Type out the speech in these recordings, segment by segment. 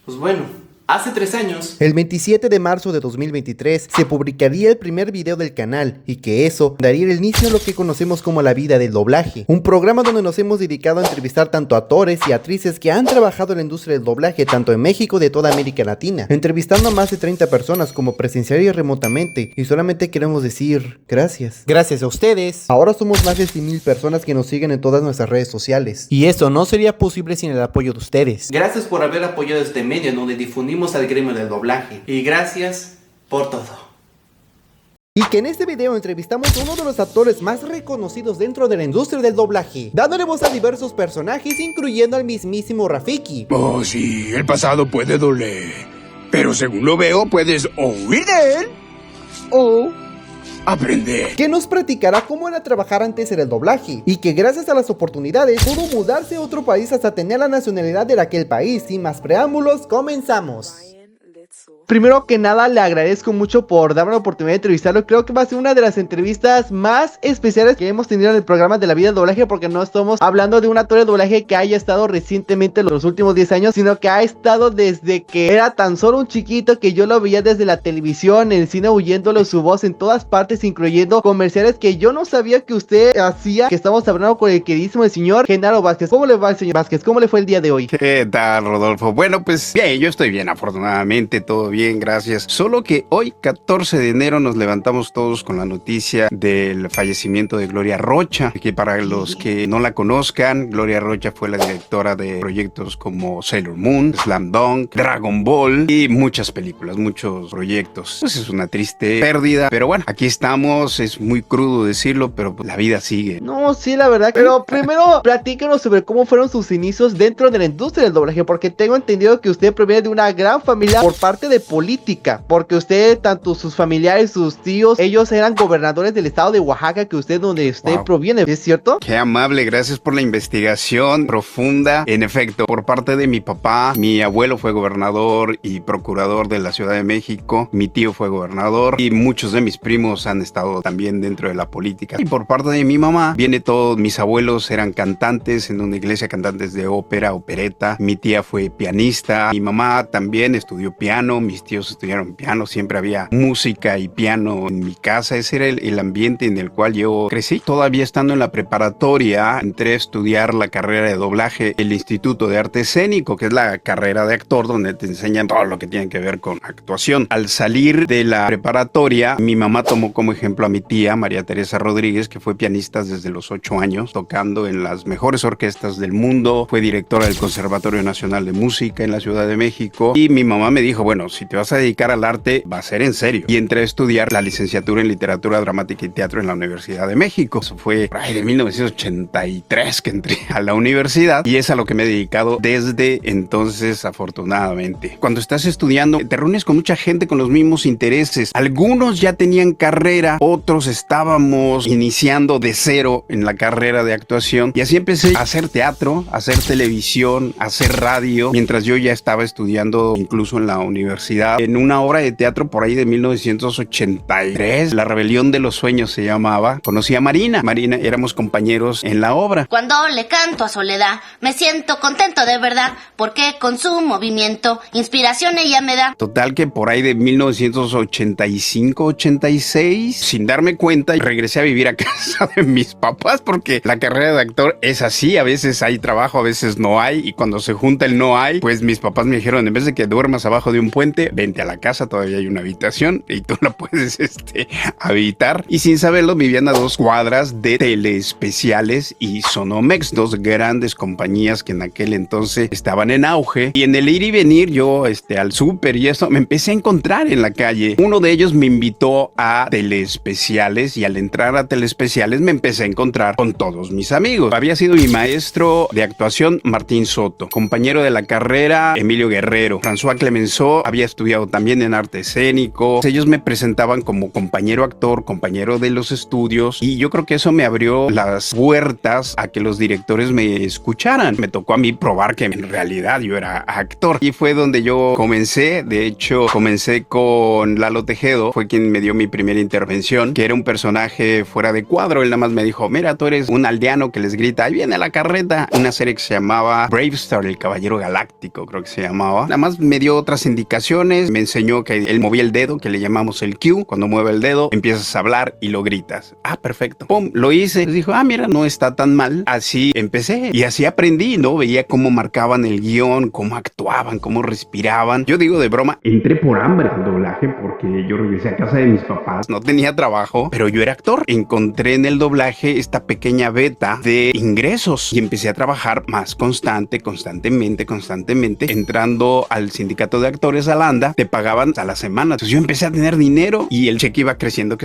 Pues bueno, hace 3 años, el 27 de marzo de 2023 se publicaría el primer video del canal y que eso daría el inicio a lo que conocemos como la vida del doblaje, un programa donde nos hemos dedicado a entrevistar tanto actores y actrices que han trabajado en la industria del doblaje tanto en México y de toda América Latina, entrevistando a más de 30 personas como presencial y remotamente, y solamente queremos decir gracias. Gracias a ustedes. Ahora somos más de 100,000 personas que nos siguen en todas nuestras redes sociales, y eso no sería posible sin el apoyo de ustedes. gracias por haber apoyado este medio en donde difundimos al gremio del doblaje. Y gracias por todo. Y que en este video entrevistamos a uno de los actores más reconocidos dentro de la industria del doblaje, dándole voz a diversos personajes, incluyendo al mismísimo Rafiki. Oh, sí, el pasado puede doler, pero según lo veo, puedes o huir de él o aprender. Que nos platicará cómo era trabajar antes en el doblaje, y que gracias a las oportunidades pudo mudarse a otro país hasta tener la nacionalidad de aquel país. Sin más preámbulos, comenzamos. Primero que nada, le agradezco mucho por darme la oportunidad de entrevistarlo. Creo que va a ser una de las entrevistas más especiales que hemos tenido en el programa de la vida del doblaje, porque no estamos hablando de un actor de doblaje que haya estado recientemente en los últimos 10 años, sino que ha estado desde que era tan solo un chiquito, que yo lo veía desde la televisión, en el cine, oyéndolo su voz en todas partes, incluyendo comerciales que yo no sabía que usted hacía, que estamos hablando con el queridísimo el señor Genaro Vázquez. ¿Cómo le va, señor Vázquez? ¿Cómo le fue el día de hoy? ¿Qué tal, Rodolfo? Bueno, pues bien, yo estoy bien, afortunadamente, todo bien, gracias. Solo que hoy, 14 de enero, nos levantamos todos con la noticia del fallecimiento de Gloria Rocha, que para los que no la conozcan, Gloria Rocha fue la directora de proyectos como Sailor Moon, Slam Dunk, Dragon Ball y muchas películas, muchos proyectos. Pues es una triste pérdida, pero bueno, aquí estamos, es muy crudo decirlo, pero la vida sigue. No, sí, la verdad. Pero primero, platícanos sobre cómo fueron sus inicios dentro de la industria del doblaje, porque tengo entendido que usted proviene de una gran familia por parte de política, porque usted, tanto sus familiares, sus tíos, ellos eran gobernadores del estado de Oaxaca, que usted, donde usted proviene, ¿es cierto? Qué amable, gracias por la investigación profunda. En efecto, por parte de mi papá, mi abuelo fue gobernador y procurador de la Ciudad de México, mi tío fue gobernador y muchos de mis primos han estado también dentro de la política. Y por parte de mi mamá, viene todo, mis abuelos eran cantantes en una iglesia, cantantes de ópera, opereta, mi tía fue pianista, mi mamá también estudió piano, mis tíos estudiaron piano, siempre había música y piano en mi casa, ese era el ambiente en el cual yo crecí. Todavía estando en la preparatoria, entré a estudiar la carrera de doblaje, el Instituto de Arte Escénico, que es la carrera de actor donde te enseñan todo lo que tiene que ver con actuación. Al salir de la preparatoria, mi mamá tomó como ejemplo a mi tía, María Teresa Rodríguez, que fue pianista desde los 8 años, tocando en las mejores orquestas del mundo, fue directora del Conservatorio Nacional de Música en la Ciudad de México, y mi mamá me dijo, bueno, si te vas a dedicar al arte, va a ser en serio. Y entré a estudiar la licenciatura en Literatura Dramática y Teatro en la Universidad de México. Eso fue de 1983 que entré a la universidad y es a lo que me he dedicado desde entonces, afortunadamente. Cuando estás estudiando, te reúnes con mucha gente con los mismos intereses. Algunos ya tenían carrera, otros estábamos iniciando de cero en la carrera de actuación y así empecé a hacer teatro, a hacer televisión, a hacer radio, mientras yo ya estaba estudiando incluso en la universidad, en una obra de teatro por ahí de 1983, La Rebelión de los Sueños se llamaba. Conocí a Marina, éramos compañeros en la obra. Cuando le canto a Soledad, me siento contento de verdad, porque con su movimiento, inspiración ella me da. Total que por ahí de 1985-86, sin darme cuenta, regresé a vivir a casa de mis papás, porque la carrera de actor es así, a veces hay trabajo, a veces no hay, y cuando se junta el no hay, pues mis papás me dijeron, en vez de que duermas abajo de un puente, vente a la casa, todavía hay una habitación y tú la puedes habitar. Y sin saberlo, vivían a 2 cuadras de Teleespeciales y Sonomex, 2 grandes compañías que en aquel entonces estaban en auge. Y en el ir y venir, yo al súper y eso, me empecé a encontrar en la calle. Uno de ellos me invitó a Teleespeciales y al entrar a Teleespeciales me empecé a encontrar con todos mis amigos. Había sido mi maestro de actuación, Martín Soto, compañero de la carrera, Emilio Guerrero, François Clemenceau, había estudiado también en arte escénico. Ellos me presentaban como compañero actor, compañero de los estudios, y yo creo que eso me abrió las puertas a que los directores me escucharan. Me tocó a mí probar que en realidad yo era actor, y fue donde yo comencé. De hecho, comencé con Lalo Tejedo, fue quien me dio mi primera intervención, que era un personaje fuera de cuadro. Él nada más me dijo: mira, tú eres un aldeano que les grita, ahí viene la carreta. Una serie que se llamaba Bravestar, el Caballero Galáctico, creo que se llamaba. Nada más me dio otras indicaciones, me enseñó que él movía el dedo, que le llamamos el cue. Cuando mueve el dedo, empiezas a hablar y lo gritas. Ah, perfecto. Pum, lo hice. Dijo: ah, mira, no está tan mal. Así empecé y así aprendí, ¿no? Veía cómo marcaban el guión, cómo actuaban, cómo respiraban. Yo digo de broma, entré por hambre al doblaje porque yo regresé a casa de mis papás. No tenía trabajo, pero yo era actor. Encontré en el doblaje esta pequeña beta de ingresos y empecé a trabajar más constantemente, entrando al sindicato de actores Alanda. Te pagaban a la semana. Entonces yo empecé a tener dinero y el cheque iba creciendo.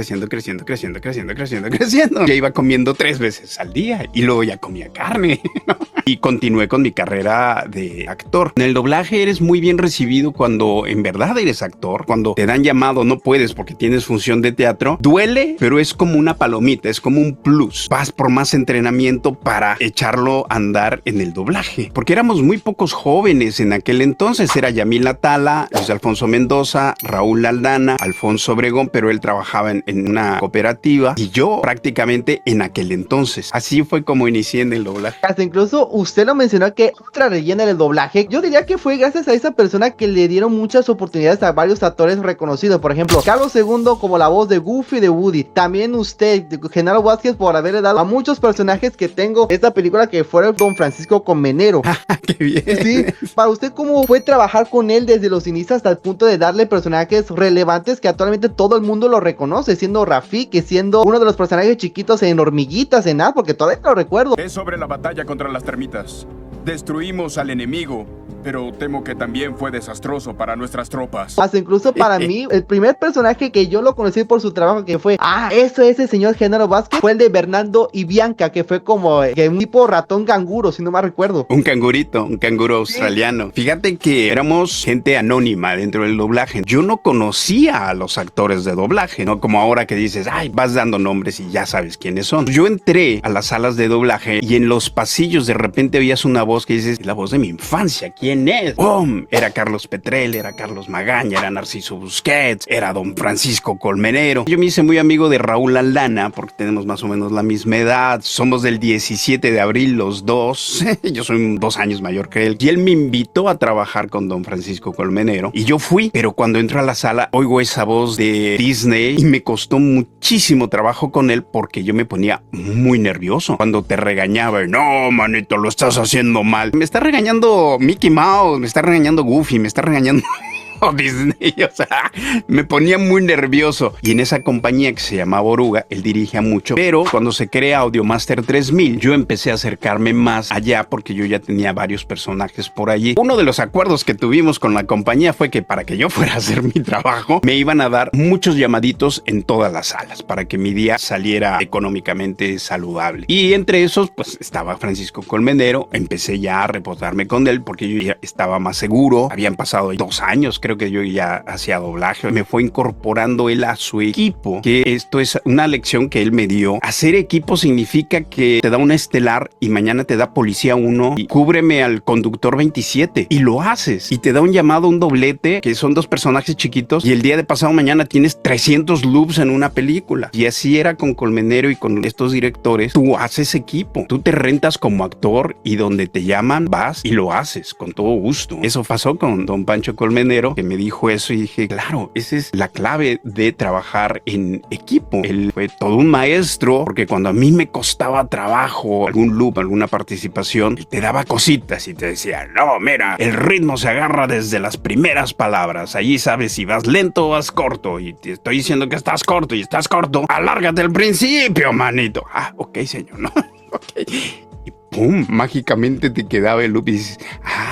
Ya iba comiendo 3 veces al día y luego ya comía carne, ¿no? Y continué con mi carrera de actor. En el doblaje eres muy bien recibido cuando en verdad eres actor. Cuando te dan llamado, no puedes porque tienes función de teatro. Duele, pero es como una palomita, es como un plus. Vas por más entrenamiento para echarlo a andar en el doblaje. Porque éramos muy pocos jóvenes en aquel entonces. Era Yamil Atala, Luis Alfonso Mendoza, Raúl Aldana, Alfonso Obregón, pero él trabajaba en una cooperativa, y yo prácticamente en aquel entonces. Así fue como inicié en el doblaje. Hasta incluso usted lo mencionó, que otra leyenda del doblaje, yo diría que fue gracias a esa persona que le dieron muchas oportunidades a varios actores reconocidos. Por ejemplo, Carlos II como la voz de Goofy de Woody. También usted, Genaro Vázquez, por haberle dado a muchos personajes que tengo esta película, que fue Don Francisco Colmenero. ¡Qué bien! Sí, para usted, ¿cómo fue trabajar con él desde los inicios hasta el punto de darle personajes relevantes que actualmente todo el mundo lo reconoce? Siendo Rafiki, siendo uno de los personajes chiquitos en Hormiguitas, en Nada, porque todavía lo recuerdo. Es sobre la batalla contra las termitas. Destruimos al enemigo, pero temo que también fue desastroso para nuestras tropas. Hasta incluso para mí, el primer personaje que yo lo conocí por su trabajo, que fue, eso es el señor Genaro Vázquez, fue el de Bernardo y Bianca, que fue como un tipo ratón canguro, si no me recuerdo. Un canguro australiano. Sí. Fíjate que éramos gente anónima dentro del doblaje. Yo no conocía a los actores de doblaje, no como ahora que dices, vas dando nombres y ya sabes quiénes son. Yo entré a las salas de doblaje y en los pasillos de repente oías una voz que dices, la voz de mi infancia, ¿quién es? ¡Bum! Era Carlos Petrel, era Carlos Magaña, era Narciso Busquets, era Don Francisco Colmenero. Yo me hice muy amigo de Raúl Aldana porque tenemos más o menos la misma edad. Somos del 17 de abril los dos. Yo soy 2 años mayor que él. Y él me invitó a trabajar con Don Francisco Colmenero y yo fui. Pero cuando entro a la sala oigo esa voz de Disney y me costó muchísimo trabajo con él porque yo me ponía muy nervioso. Cuando te regañaba, no, manito, lo estás haciendo mal. Me está regañando Mickey Mouse, me está regañando Goofy, me está regañando Disney, o sea, me ponía muy nervioso. Y en esa compañía que se llamaba Oruga, él dirigía mucho, pero cuando se crea Audiomaster 3000, yo empecé a acercarme más allá porque yo ya tenía varios personajes por allí. Uno de los acuerdos que tuvimos con la compañía fue que para que yo fuera a hacer mi trabajo, me iban a dar muchos llamaditos en todas las salas para que mi día saliera económicamente saludable. Y entre esos, pues estaba Francisco Colmenero. Empecé ya a reportarme con él porque yo ya estaba más seguro. Habían pasado 2 años, creo que yo ya hacía doblaje. Me fue incorporando él a su equipo, que esto es una lección que él me dio. Hacer equipo significa que te da una estelar y mañana te da policía 1 y cúbreme al conductor 27 y lo haces. Y te da un llamado, un doblete, que son 2 personajes chiquitos y el día de pasado mañana tienes 300 loops en una película. Y así era con Colmenero y con estos directores. Tú haces equipo, tú te rentas como actor y donde te llaman vas y lo haces con todo gusto. Eso pasó con Don Pancho Colmenero, que me dijo eso y dije, claro, esa es la clave de trabajar en equipo. Él fue todo un maestro porque cuando a mí me costaba trabajo algún loop, alguna participación, él te daba cositas y te decía, no, mira, el ritmo se agarra desde las primeras palabras. Allí sabes si vas lento o vas corto y te estoy diciendo que estás corto y estás corto. Alárgate al principio, manito. Ok, señor, ¿no? Ok. ¡Pum! Mágicamente te quedaba el loop y dices,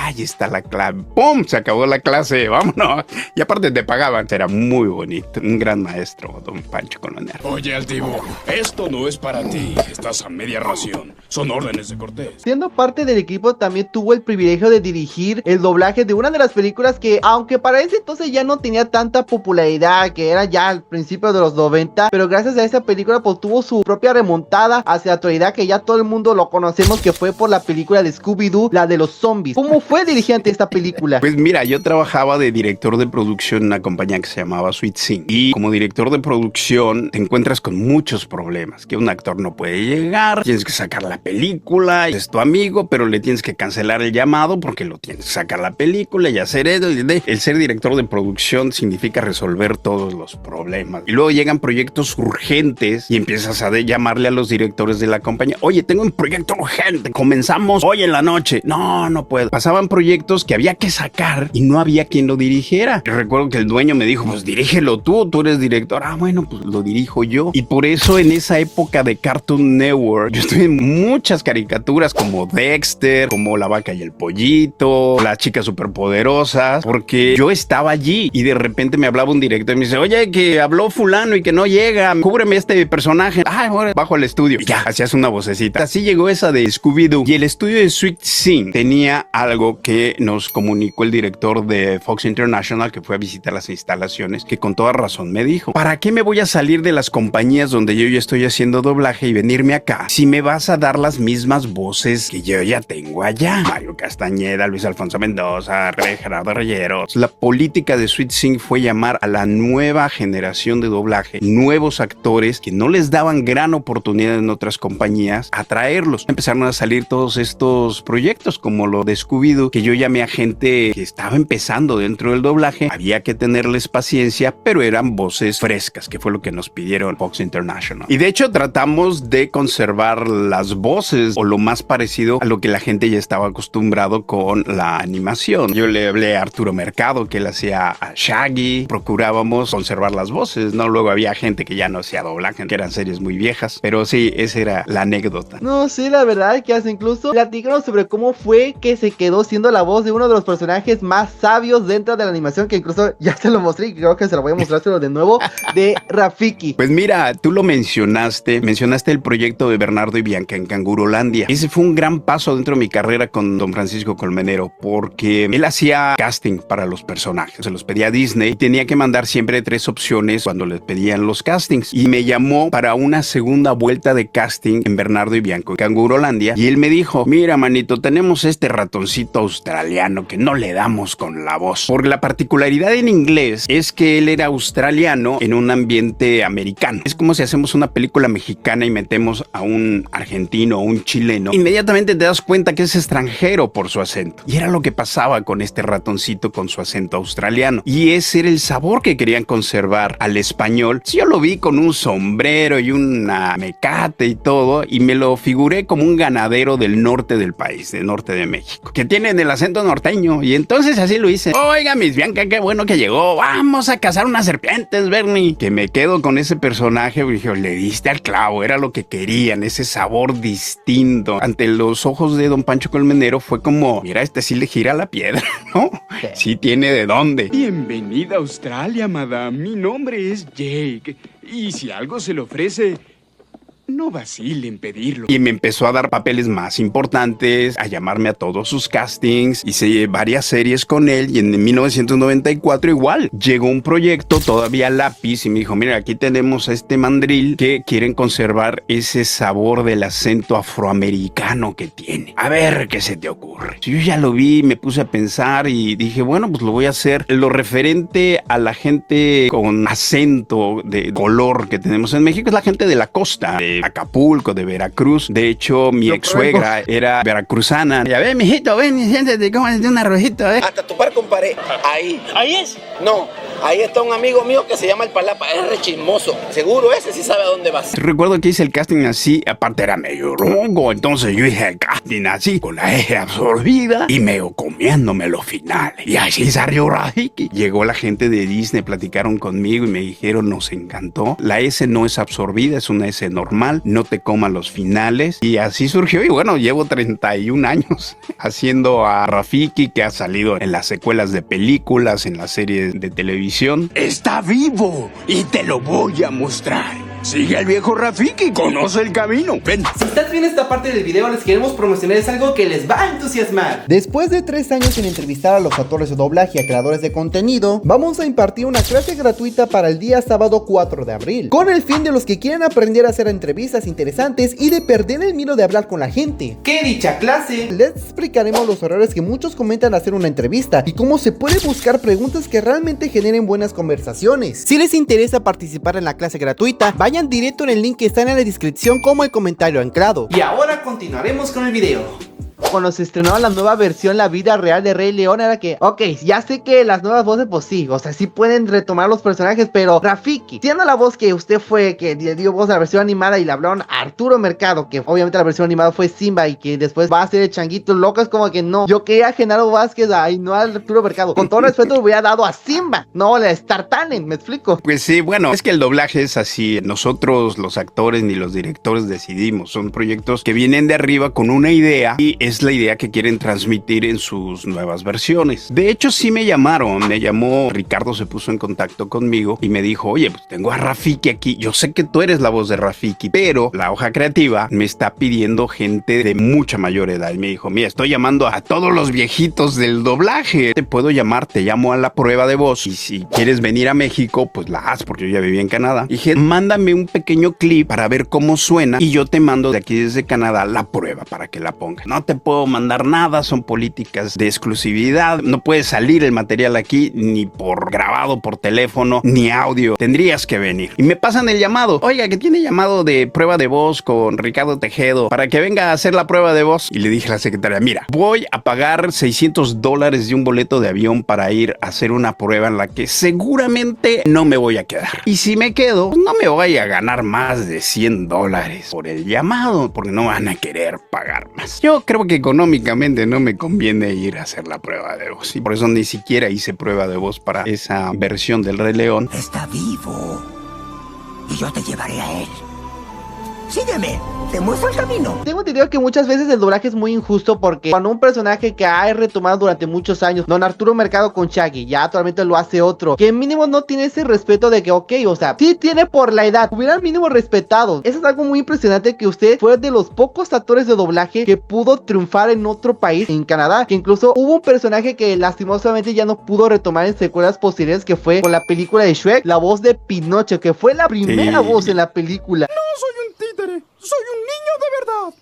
ahí está la clave. ¡Pum! Se acabó la clase, vámonos. Y aparte te pagaban. Era muy bonito. Un gran maestro, don Pancho Colmenero. Oye, Altivo, esto no es para ti. Estás a media ración. Son órdenes de Cortés. Siendo parte del equipo, también tuvo el privilegio de dirigir el doblaje de una de las películas que, aunque para ese entonces ya no tenía tanta popularidad, que era ya al principio de los 90, pero gracias a esa película pues tuvo su propia remontada hacia la actualidad, que ya todo el mundo lo conocemos, que fue por la película de Scooby-Doo, la de los zombies. ¿Cómo fue dirigente esta película? Pues mira, yo trabajaba de director de producción en una compañía que se llamaba Sweet Sing. Y como director de producción te encuentras con muchos problemas. Que un actor no puede llegar, tienes que sacar la película, es tu amigo, pero le tienes que cancelar el llamado porque lo tienes que sacar la película y hacer eso. El ser director de producción significa resolver todos los problemas. Y luego llegan proyectos urgentes y empiezas a llamarle a los directores de la compañía. Oye, tengo un proyecto urgente. Comenzamos hoy en la noche. No puedo. Pasaban proyectos que había que sacar y no había quien lo dirigiera. Y recuerdo que el dueño me dijo, pues dirígelo tú eres director. Ah, bueno, pues lo dirijo yo. Y por eso en esa época de Cartoon Network, yo estuve en muchas caricaturas como Dexter, como La Vaca y el Pollito, Las Chicas Superpoderosas, porque yo estaba allí y de repente me hablaba un director y me dice, oye, que habló fulano y que no llega, cúbreme este personaje. Ah, bueno, bajo al estudio. Y ya, hacías una vocecita. Así llegó esa de Scooby-Doo. Y el estudio de Sweet Sing tenía algo que nos comunicó el director de Fox International, que fue a visitar las instalaciones, que con toda razón me dijo, ¿para qué me voy a salir de las compañías donde yo ya estoy haciendo doblaje y venirme acá si me vas a dar las mismas voces que yo ya tengo allá? Mario Castañeda, Luis Alfonso Mendoza, Gerardo Reyeros. La política de Sweet Sing fue llamar a la nueva generación de doblaje, nuevos actores que no les daban gran oportunidad en otras compañías, a traerlos. Empezaron a salir todos estos proyectos como lo de Scooby-Doo, que yo llamé a gente que estaba empezando dentro del doblaje. Había que tenerles paciencia, pero eran voces frescas, que fue lo que nos pidieron Fox International. Y de hecho tratamos de conservar las voces o lo más parecido a lo que la gente ya estaba acostumbrado con la animación. Yo le hablé a Arturo Mercado, que él hacía a Shaggy. Procurábamos conservar las voces, ¿no? Luego había gente que ya no hacía doblaje, que eran series muy viejas, pero sí, esa era la anécdota. No, sí, la verdad que hace incluso platícanos sobre cómo fue que se quedó siendo la voz de uno de los personajes más sabios dentro de la animación, que incluso ya se lo mostré y creo que se lo voy a mostrar de nuevo, de Rafiki. Pues mira, tú lo mencionaste el proyecto de Bernardo y Bianca en Cangurolandia. Ese fue un gran paso dentro de mi carrera con don Francisco Colmenero, porque él hacía casting para los personajes, se los pedía a Disney y tenía que mandar siempre 3 opciones cuando les pedían los castings, y me llamó para una segunda vuelta de casting en Bernardo y Bianca en Cangurolandia, y él me dijo, mira manito, tenemos este ratoncito australiano que no le damos con la voz, porque la particularidad en inglés es que él era australiano en un ambiente americano. Es como si hacemos una película mexicana y metemos a un argentino o un chileno, inmediatamente te das cuenta que es extranjero por su acento, y era lo que pasaba con este ratoncito con su acento australiano, y ese era el sabor que querían conservar al español. Yo lo vi con un sombrero y una mecate y todo, y me lo figuré como un ganadero del norte del país, del norte de México, que tienen el acento norteño, y entonces así lo hice. Oiga, Miss Bianca, qué bueno que llegó, vamos a cazar unas serpientes, Bernie. Que me quedo con ese personaje, dije, le diste al clavo, era lo que querían, ese sabor distinto. Ante los ojos de don Pancho Colmenero fue como, mira, este sí le gira la piedra, ¿no? Sí tiene de dónde. Bienvenida a Australia, madame. Mi nombre es Jake. Y si algo se le ofrece, no vacile en pedirlo. Y me empezó a dar papeles más importantes, a llamarme a todos sus castings. Hice varias series con él y en 1994 igual llegó un proyecto todavía lápiz y me dijo, mira, aquí tenemos a este mandril que quieren conservar ese sabor del acento afroamericano que tiene. A ver qué se te ocurre. Yo ya lo vi, me puse a pensar y dije, bueno, pues lo voy a hacer. Lo referente a la gente con acento de color que tenemos en México es la gente de la costa, de Acapulco, de Veracruz. De hecho, mi ex suegra era veracruzana. Ya ve, mijito, ven y siéntate, cómete un arrojito, Hasta topar con pared. Ahí. ¿Ahí es? No, ahí está un amigo mío que se llama el Palapa. Es re chismoso. Seguro ese sí sabe a dónde vas. Recuerdo que hice el casting así, aparte era medio ronco, entonces yo hice el casting así, con la eje absorbida y medio comiéndome los finales. Y así salió Rafiki. Llegó la gente de Disney, platicaron conmigo y me dijeron, nos encantó. La S no es absorbida, es una S normal. normal, no te coman los finales. Y así surgió. Y bueno, llevo 31 años haciendo a Rafiki, que ha salido en las secuelas de películas, en las series de televisión. Está vivo y te lo voy a mostrar. Sigue al viejo Rafiki, conoce el camino. Ven. Si estás viendo esta parte del video, les queremos promocionar algo que les va a entusiasmar. Después de 3 años sin entrevistar a los actores de doblaje y a creadores de contenido, vamos a impartir una clase gratuita para el día sábado 4 de abril, con el fin de los que quieran aprender a hacer entrevistas interesantes y de perder el miedo de hablar con la gente. ¿Qué dicha clase? Les explicaremos los errores que muchos comentan al hacer una entrevista y cómo se puede buscar preguntas que realmente generen buenas conversaciones. Si les interesa participar en la clase gratuita, vayan directo en el link que está en la descripción como el comentario anclado. Y ahora continuaremos con el video. Cuando se estrenó la nueva versión, la vida real de Rey León, era que, ok, ya sé que las nuevas voces, pues sí, o sea, sí pueden retomar los personajes, pero Rafiki, siendo la voz que usted fue, que le dio voz a la versión animada y le hablaron a Arturo Mercado, que obviamente la versión animada fue Simba y que después va a ser el Changuito Loco, es como que no, yo quería a Genaro Vázquez, ay, no a Arturo Mercado, con todo respeto le hubiera dado a Simba, no a Star Talent, ¿me explico? Pues sí, bueno, es que el doblaje es así. Nosotros, los actores ni los directores decidimos. Son proyectos que vienen de arriba con una idea y es la idea que quieren transmitir en sus nuevas versiones. De hecho, sí me llamó Ricardo, se puso en contacto conmigo y me dijo, oye, pues tengo a Rafiki aquí. Yo sé que tú eres la voz de Rafiki, pero la hoja creativa me está pidiendo gente de mucha mayor edad. Y me dijo, mira, estoy llamando a todos los viejitos del doblaje. Te puedo llamar, te llamo a la prueba de voz y si quieres venir a México, pues la haz, porque yo ya vivía en Canadá. Y dije, mándame un pequeño clip para ver cómo suena y yo te mando de aquí desde Canadá la prueba para que la pongas. No te puedo mandar nada, son políticas de exclusividad, no puede salir el material aquí ni por grabado por teléfono ni audio, tendrías que venir. Y me pasan el llamado, oiga, que tiene llamado de prueba de voz con Ricardo Tejedo para que venga a hacer la prueba de voz. Y le dije a la secretaria, mira, voy a pagar $600 de un boleto de avión para ir a hacer una prueba en la que seguramente no me voy a quedar. Y si me quedo, pues no me voy a ganar más de $100 por el llamado, porque no van a querer pagar más. Yo creo que económicamente no me conviene ir a hacer la prueba de voz y por eso ni siquiera hice prueba de voz para esa versión del Rey León. Está vivo y yo te llevaré a él. Sígueme, te muestro el camino. Tengo entendido que muchas veces el doblaje es muy injusto porque cuando un personaje que ha retomado durante muchos años, don Arturo Mercado con Shaggy, ya actualmente lo hace otro, que mínimo no tiene ese respeto de que, ok, o sea, sí tiene por la edad, hubiera al mínimo respetado. Eso es algo muy impresionante, que usted fue de los pocos actores de doblaje que pudo triunfar en otro país, en Canadá, que incluso hubo un personaje que lastimosamente ya no pudo retomar en secuelas posteriores, que fue con la película de Shrek, la voz de Pinocho, que fue la primera voz en la película. No soy un títere, soy un niño de verdad.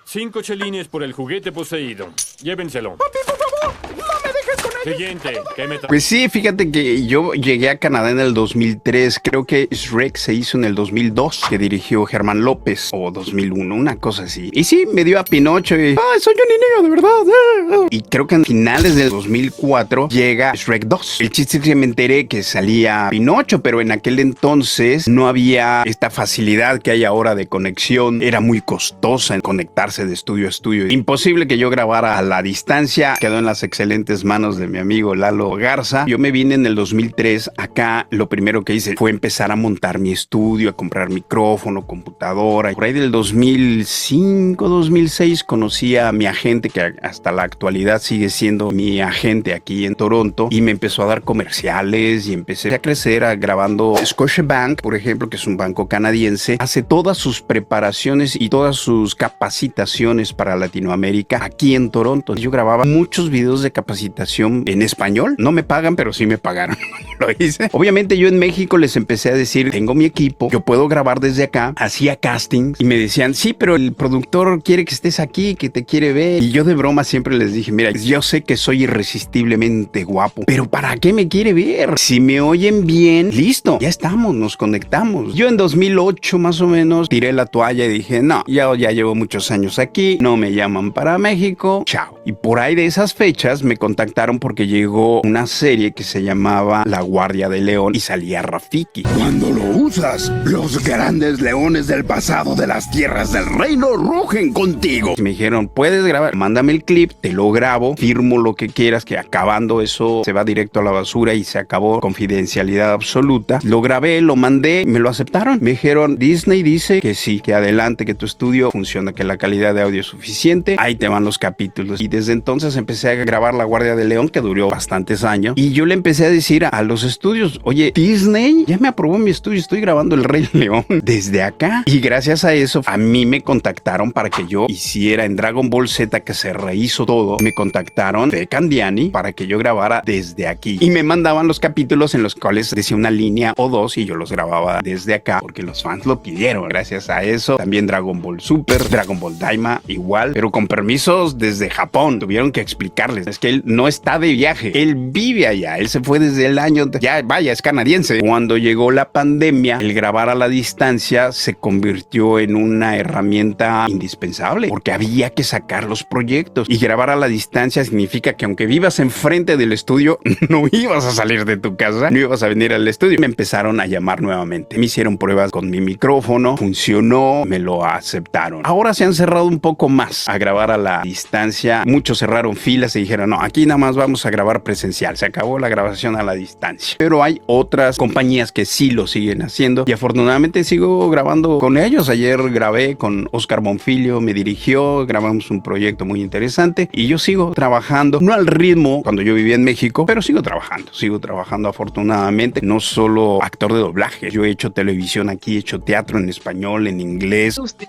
5 chelines por el juguete poseído. Llévenselo. Papi, por favor, no me dejes con ellos. Siguiente, ¿qué me Pues sí, fíjate que yo llegué a Canadá en el 2003, creo que Shrek se hizo en el 2002, que dirigió Germán López, o 2001, una cosa así. Y sí, me dio a Pinocho y... ¡ay, soy un niño de verdad! Y creo que en finales del 2004 llega Shrek 2. El chiste es que me enteré que salía Pinocho, pero en aquel entonces no había esta facilidad que hay ahora de conexión. Era muy costosa en conectarse de estudio a estudio. Imposible que yo grabara a la distancia. Quedó en las excelentes manos de mi amigo Lalo Garza. Yo me vine en el 2003. Acá lo primero que hice fue empezar a montar mi estudio, a comprar micrófono, computadora. Por ahí del 2005, 2006 conocí a mi agente, que hasta la actualidad sigue siendo mi agente aquí en Toronto, y me empezó a dar comerciales y empecé a crecer grabando. Scotiabank, por ejemplo, que es un banco canadiense, hace todas sus preparaciones y todas sus capacitaciones para Latinoamérica aquí en Toronto. Yo grababa muchos videos de capacitación en español. No me pagan, pero sí me pagaron. Lo hice. Obviamente yo en México les empecé a decir, tengo mi equipo, yo puedo grabar desde acá. Hacía casting y me decían, sí, pero el productor quiere que estés aquí, que te quiere ver. Y yo de broma siempre les dije, mira, yo sé que soy irresistiblemente guapo, pero ¿para qué me quiere ver? Si me oyen bien, listo, ya estamos, nos conectamos. Yo en 2008 más o menos tiré la toalla y dije, no, ya llevo muchos años aquí, no me llaman para México, chao. Y por ahí de esas fechas me contactaron porque porque llegó una serie que se llamaba La Guardia de León y salía Rafiki. Cuando lo usas, los grandes leones del pasado de las tierras del reino rugen contigo. Y me dijeron, puedes grabar, mándame el clip, te lo grabo, firmo lo que quieras, que acabando eso se va directo a la basura y se acabó, confidencialidad absoluta. Lo grabé, lo mandé, me lo aceptaron. Me dijeron, Disney dice que sí, que adelante, que tu estudio funciona, que la calidad de audio es suficiente, ahí te van los capítulos. Y desde entonces empecé a grabar La Guardia de León, que duró bastantes años, y yo le empecé a decir a los estudios, oye, Disney ya me aprobó mi estudio, estoy grabando El Rey León desde acá. Y gracias a eso, a mí me contactaron para que yo hiciera en Dragon Ball Z, que se rehizo todo, me contactaron de Candiani para que yo grabara desde aquí. Y me mandaban los capítulos en los cuales decía una línea o dos y yo los grababa desde acá, porque los fans lo pidieron. Gracias a eso, también Dragon Ball Super, Dragon Ball Daima, igual, pero con permisos desde Japón. Tuvieron que explicarles, es que él no está de viaje, él vive allá, él se fue desde el año, ya vaya, es canadiense. Cuando llegó la pandemia, el grabar a la distancia se convirtió en una herramienta indispensable, porque había que sacar los proyectos, y grabar a la distancia significa que aunque vivas enfrente del estudio, no ibas a salir de tu casa, no ibas a venir al estudio. Me empezaron a llamar nuevamente, me hicieron pruebas con mi micrófono, funcionó, me lo aceptaron. Ahora se han cerrado un poco más a grabar a la distancia, muchos cerraron filas y dijeron, no, aquí nada más vamos a grabar presencial, se acabó la grabación a la distancia. Pero hay otras compañías que sí lo siguen haciendo y afortunadamente sigo grabando con ellos. Ayer grabé con Oscar Bonfilio, me dirigió, grabamos un proyecto muy interesante y yo sigo trabajando, no al ritmo cuando yo vivía en México, pero sigo trabajando afortunadamente. No solo actor de doblaje, yo he hecho televisión aquí, he hecho teatro en español, en inglés. Usted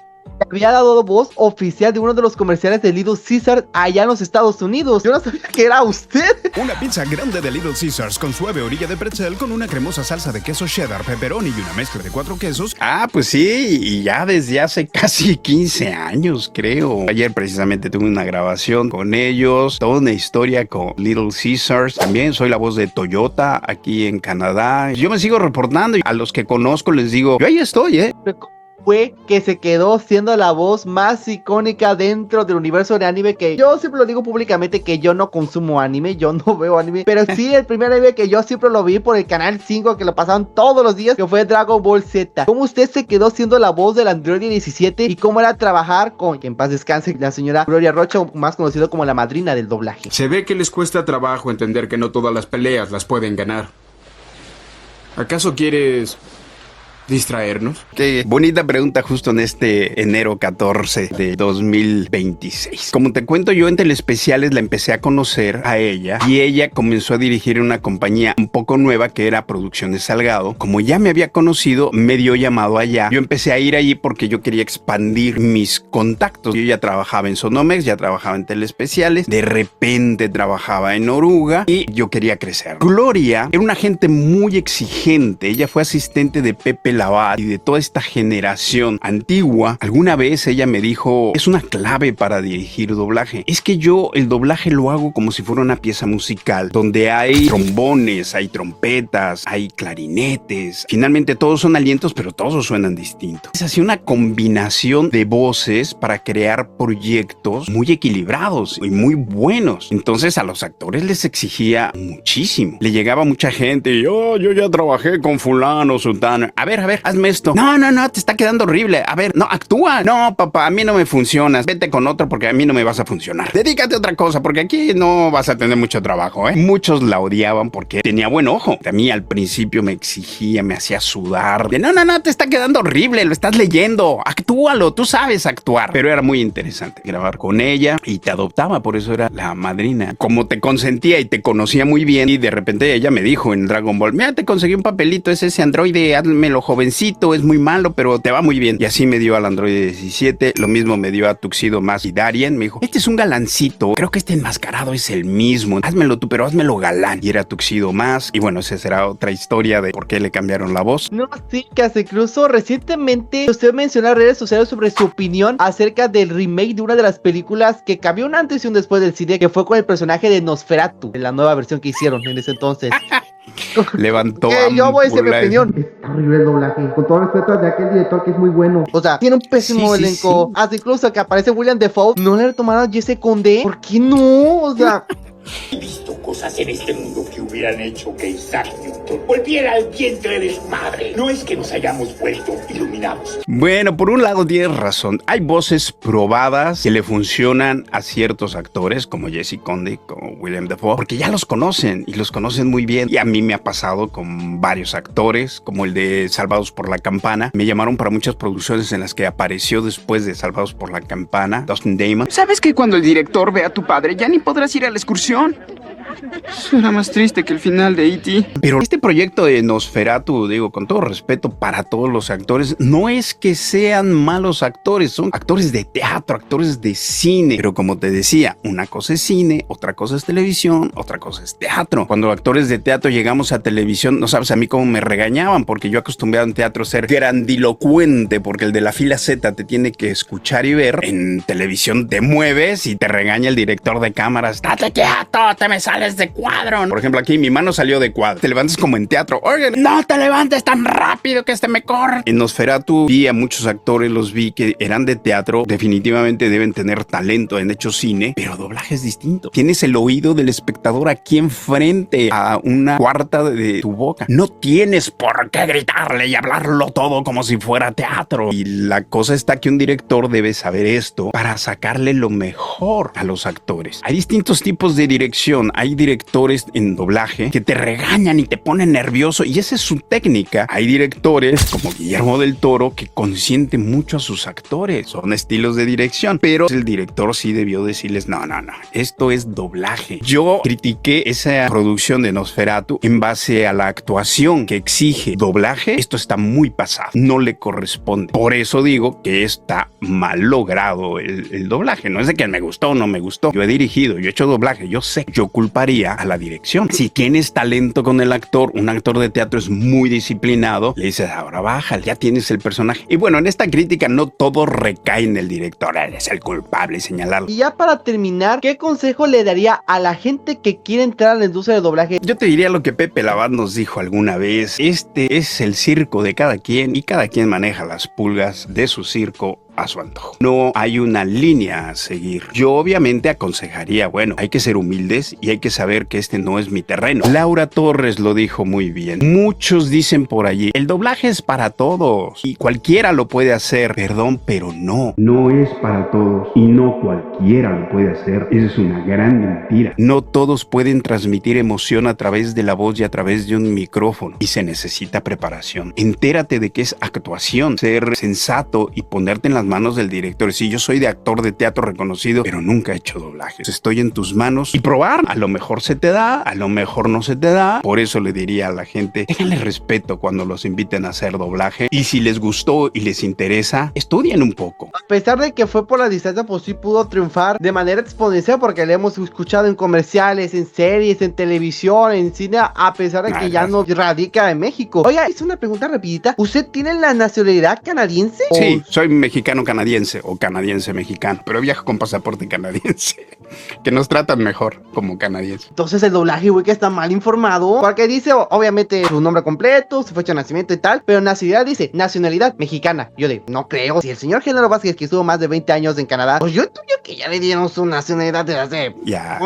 había dado voz oficial de uno de los comerciales de Little Caesar allá en los Estados Unidos. Yo no sabía que era usted. Una pizza grande de Little Caesars con suave orilla de pretzel, con una cremosa salsa de queso cheddar, pepperoni y una mezcla de 4 quesos. Ah, pues sí, y ya desde hace casi 15 años, creo. Ayer precisamente tuve una grabación con ellos, toda una historia con Little Caesars. También soy la voz de Toyota aquí en Canadá. Yo me sigo reportando y a los que conozco les digo, yo ahí estoy, Fue que se quedó siendo la voz más icónica dentro del universo de anime, que yo siempre lo digo públicamente que yo no consumo anime, yo no veo anime, pero sí el primer anime que yo siempre lo vi por el canal 5 que lo pasaban todos los días, que fue Dragon Ball Z. ¿Cómo usted se quedó siendo la voz del Android 17 y cómo era trabajar con, que en paz descanse, la señora Gloria Rocha, más conocida como la madrina del doblaje? Se ve que les cuesta trabajo entender que no todas las peleas las pueden ganar. ¿Acaso quieres distraernos? Qué bonita pregunta justo en este enero 14 de 2026. Como te cuento, yo en Telespeciales la empecé a conocer a ella y ella comenzó a dirigir una compañía un poco nueva que era Producciones Salgado. Como ya me había conocido, me dio llamado allá. Yo empecé a ir allí porque yo quería expandir mis contactos. Yo ya trabajaba en Sonomex, ya trabajaba en Telespeciales, de repente trabajaba en Oruga y yo quería crecer. Gloria era una gente muy exigente. Ella fue asistente de Pepe Lavat y de toda esta generación antigua. Alguna vez ella me dijo, es una clave para dirigir doblaje. Es que yo el doblaje lo hago como si fuera una pieza musical, donde hay trombones, hay trompetas, hay clarinetes. Finalmente todos son alientos, pero todos suenan distintos. Es así una combinación de voces para crear proyectos muy equilibrados y muy buenos. Entonces a los actores les exigía muchísimo. Le llegaba mucha gente y yo ya trabajé con fulano, sultano. A ver, hazme esto. No, te está quedando horrible. A ver, no, actúa. No, papá, a mí no me funcionas. Vete con otro porque a mí no me vas a funcionar. Dedícate a otra cosa porque aquí no vas a tener mucho trabajo, Muchos la odiaban porque tenía buen ojo. A mí al principio me exigía, me hacía sudar. De, no, te está quedando horrible, lo estás leyendo. Actúalo, tú sabes actuar. Pero era muy interesante grabar con ella y te adoptaba, por eso era la madrina. Como te consentía y te conocía muy bien y de repente ella me dijo en Dragon Ball, mira, te conseguí un papelito, es ese androide, házmelo jovencito, es muy malo, pero te va muy bien. Y así me dio al Android 17, lo mismo me dio a Tuxedo Mask y Darien. Me dijo, este es un galancito, creo que este enmascarado es el mismo, házmelo tú, pero házmelo galán. Y era Tuxedo Mask, y bueno, esa será otra historia de por qué le cambiaron la voz. No, sí, que hasta incluso recientemente usted mencionó en redes sociales sobre su opinión acerca del remake de una de las películas que cambió un antes y un después del cine, que fue con el personaje de Nosferatu, en la nueva versión que hicieron en ese entonces. Levantó yo voy a decir mi opinión. Es horrible el doblaje, con todo respeto de aquel director que es muy bueno. O sea, tiene un pésimo elenco. Hasta incluso que aparece William Dafoe, no le retomaron a Jesse Condé. ¿Por qué no? O sea, He visto cosas en este mundo que hubieran hecho que Isaac Newton volviera al vientre de su madre. No es que nos hayamos vuelto iluminados. Bueno, por un lado tienes razón. Hay voces probadas que le funcionan a ciertos actores como Jesse Conde, como William Dafoe, porque ya los conocen y los conocen muy bien. Y a mí me ha pasado con varios actores, como el de Salvados por la Campana. Me llamaron para muchas producciones en las que apareció después de Salvados por la Campana, Dustin Damon. ¿Sabes que cuando el director ve a tu padre ya ni podrás ir a la excursión? Suena más triste que el final de E.T. Pero este proyecto de Nosferatu, digo, con todo respeto para todos los actores, no es que sean malos actores, son actores de teatro, actores de cine. Pero como te decía, una cosa es cine, otra cosa es televisión, otra cosa es teatro. Cuando actores de teatro llegamos a televisión, no sabes a mí cómo me regañaban, porque yo acostumbrado en teatro a ser grandilocuente, porque el de la fila Z te tiene que escuchar y ver. En televisión te mueves y te regaña el director de cámaras. ¡Date quieto! ¡Te me sales de cuadro! Por ejemplo, aquí mi mano salió de cuadro. Te levantas como en teatro. Oigan, no te levantes tan rápido que me corre. En Nosferatu vi a muchos actores, los vi que eran de teatro. Definitivamente deben tener talento, han hecho cine, pero doblaje es distinto. Tienes el oído del espectador aquí enfrente, a una cuarta de tu boca. No tienes por qué gritarle y hablarlo todo como si fuera teatro. Y la cosa está que un director debe saber esto para sacarle lo mejor a los actores. Hay distintos tipos de dirección. Hay directores en doblaje que te regañan y te ponen nervioso, y esa es su técnica. Hay directores como Guillermo del Toro que consiente mucho a sus actores. Son estilos de dirección, pero el director sí debió decirles, no, esto es doblaje. Yo critiqué esa producción de Nosferatu en base a la actuación que exige doblaje. Esto está muy pasado, no le corresponde. Por eso digo que está mal logrado el doblaje. No es de que me gustó o no me gustó. Yo he dirigido, yo he hecho doblaje, yo sé. Yo culparía a la dirección. Si tienes talento con el actor, un actor de teatro es muy disciplinado, le dices, ahora baja, ya tienes el personaje. Y bueno, en esta crítica no todo recae en el director, es el culpable y señalarlo. Y ya para terminar, ¿qué consejo le daría a la gente que quiere entrar a la industria del doblaje? Yo te diría lo que Pepe Labat nos dijo alguna vez: este es el circo de cada quien y cada quien maneja las pulgas de su circo a su antojo. No hay una línea a seguir. Yo obviamente aconsejaría, bueno, hay que ser humildes y hay que saber que este no es mi terreno. Laura Torres lo dijo muy bien. Muchos dicen por allí, el doblaje es para todos y cualquiera lo puede hacer. Perdón, pero no. No es para todos y no cualquiera lo puede hacer. Esa es una gran mentira. No todos pueden transmitir emoción a través de la voz y a través de un micrófono, y se necesita preparación. Entérate de que es actuación, ser sensato y ponerte en las manos del director. Sí, yo soy de actor de teatro reconocido, pero nunca he hecho doblajes. Estoy en tus manos y probar. A lo mejor se te da, a lo mejor no se te da. Por eso le diría a la gente, ténganle respeto cuando los inviten a hacer doblaje, y si les gustó y les interesa, estudien un poco. A pesar de que fue por la distancia, pues sí pudo triunfar de manera exponencial, porque le hemos escuchado en comerciales, en series, en televisión, en cine, a pesar de que ya no radica en México. Oiga, hice una pregunta rapidita. ¿Usted tiene la nacionalidad canadiense? Sí, soy mexicano canadiense o canadiense mexicano, pero viajo con pasaporte canadiense, que nos tratan mejor como canadienses. Entonces el doblaje, güey, que está mal informado, porque dice obviamente su nombre completo, su fecha de nacimiento y tal, pero nacionalidad dice nacionalidad mexicana. Yo no creo. Si el señor Genaro Vázquez, que estuvo más de 20 años en Canadá, pues yo intuyo que ya le dieron su nacionalidad desde hace,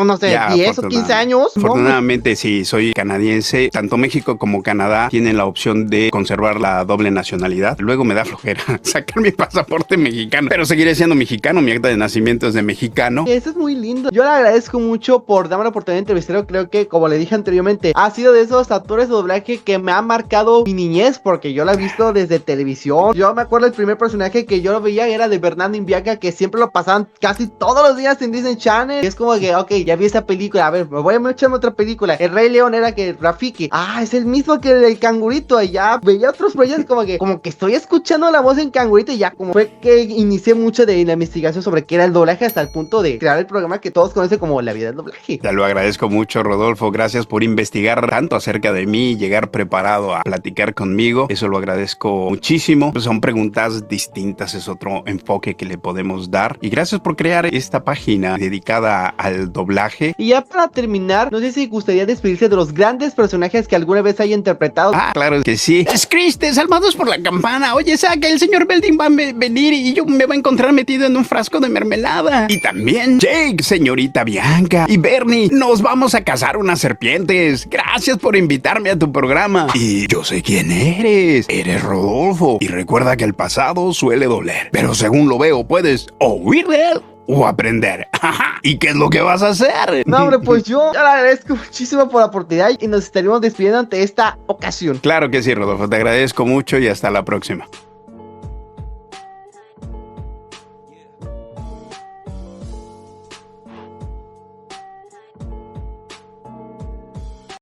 no sé, 10 o 15 años. Afortunadamente, sí, soy canadiense. Tanto México como Canadá tienen la opción de conservar la doble nacionalidad. Luego me da flojera sacar mi pasaporte mexicano, pero seguiré siendo mexicano. Mi acta de nacimiento es de mexicano. Eso es muy lindo. Yo le agradezco mucho por darme la oportunidad de entrevistarlo. Creo que, como le dije anteriormente, ha sido de esos actores de doblaje que me ha marcado mi niñez, porque yo la he visto desde televisión. Yo me acuerdo el primer personaje que yo lo veía era de Bernardo Inviaca, que siempre lo pasaban casi todos los días en Disney Channel. Y es como que, ok, ya vi esta película, a ver, me voy a echarme otra película. El Rey León era que Rafiki, es el mismo que el cangurito. Y ya veía otros proyectos como que estoy escuchando la voz en cangurito, y ya como fue que inicié mucho de la investigación sobre qué era el doblaje, hasta el punto de crear el programa que todos conocen como La Vida del Doblaje. Te lo agradezco mucho, Rodolfo. Gracias por investigar tanto acerca de mí y llegar preparado a platicar conmigo. Eso lo agradezco muchísimo. Pues son preguntas distintas, es otro enfoque que le podemos dar. Y gracias por crear crear esta página dedicada al doblaje. Y ya para terminar, no sé si gustaría despedirse de los grandes personajes que alguna vez haya interpretado. Ah, claro que sí. Screech, salvados por la campana. Oye, Zack, el señor Belding va a venir y yo me va a encontrar metido en un frasco de mermelada. Y también Jake, señorita Bianca y Bernie, nos vamos a cazar unas serpientes. Gracias por invitarme a tu programa. Y yo sé quién eres. Eres Rodolfo. Y recuerda que el pasado suele doler, pero según lo veo, puedes o huir de él o aprender. ¿Y qué es lo que vas a hacer? No, hombre, pues yo le agradezco muchísimo por la oportunidad y nos estaremos despidiendo ante esta ocasión. Claro que sí, Rodolfo. Te agradezco mucho y hasta la próxima.